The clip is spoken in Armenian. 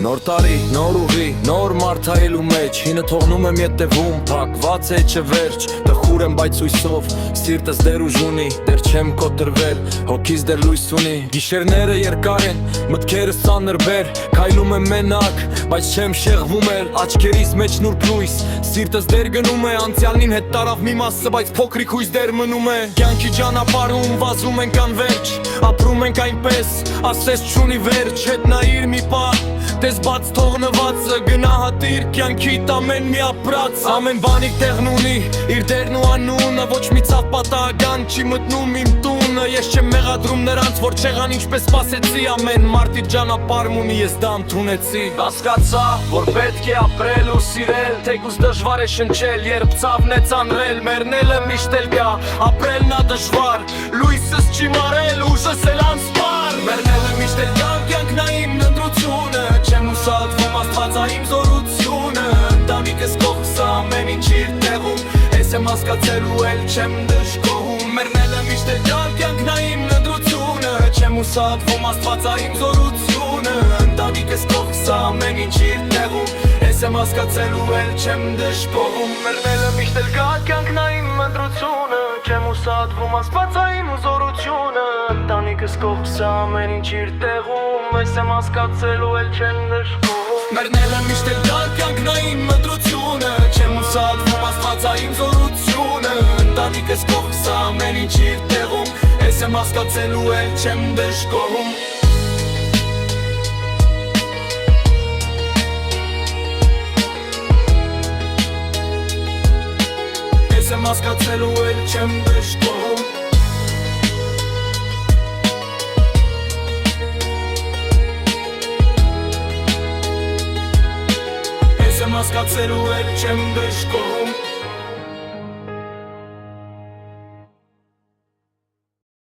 Նոր տարի, նոր ուղի, նոր մարդայելու մեջ Հինը թողնում եմ ետևում, փակված է չվերջ Տխուր եմ բայց հույսով, սիրտս դեր ուժ ունի Դեր չեմ կոտրվել, հոգիս դեր լույս ունի Գիշերները երկար են, մտքերս ծանր բեր Քայլում եմ մենակ, բայց չեմ շեղվում էլ Աչքերիս մեջ նուրբ լույս, սիրտս դեր գնում է Անցյալին հետ տարավ մի մասը, բայց փոքրիկ հույս դեր մնում է Կյանքի ճանապարհում վազում ենք անվերջ Ապրում ենք այնպես, ասես չունի վերջ Հետ նայիր մի պահ, տես բաց թողնվածը Գնահատիր կյանքիդ ամեն մի ապրած Ամեն բանիկ տեղն ունի, իր դերն ու անունը Ոչ մի ցավ պատահական չի մտնում իմ տունը Ես չեմ մեղադրում նրանց, որ չեղան ինչպես սպասեցի Ամեն մարդ իր ճանապարհն ունի, ես դա ընդունեցի Հասկացա, որ պետք է ապրել ու սիրել Թեկուզ դժվար է շնչել, երբ ցավն է ծանրել Մեռնելը միշտ էլ կա, ապրելն ա դժվար Լույսս չի մարել, ուժս էլ անսպար Մեռնելը միշտ էլ կա, կյանքն ա իմ ընտրությունը Չեմ ուսալվում աստվածա իմ զորությունը Ընտանիքս կողքս ամեն ինչ իր տեղում Ես եմ հասկացել ու էլ չեմ դժգոհում Մեռնելը միշտ էլ կա, կյանքն ա իմ ընտրությունը Չեմ ուսալվում աստվածա իմ զորությունը Ընտանիքս կողքս ամեն ինչ իր տեղում Ես եմ հասկացել ու էլ չեմ դժգոհում Մեռնելը միշտ էլ կա, կյանքն ա իմ ընտրությունը Չեմ ուսալվում աստվածա իմ զորությունը Ընտանիքս կողքս ամեն ինչ իր տեղում Ես եմ հասկացել ու էլ չեմ դժգոհում Մեռնելը միշտ էլ կա, կյանքն ա իմ ընտրությունը Չեմ ուսալվում աստվածա իմ զորությունը Ընտանիքս կողքս ամեն ինչ իր տեղում Ես եմ հասկացել ու էլ չեմ դժգոհում Ես եմ հասկացել ու էլ չեմ դժգոհում Ես եմ հասկացել ու էլ չեմ դժգոհում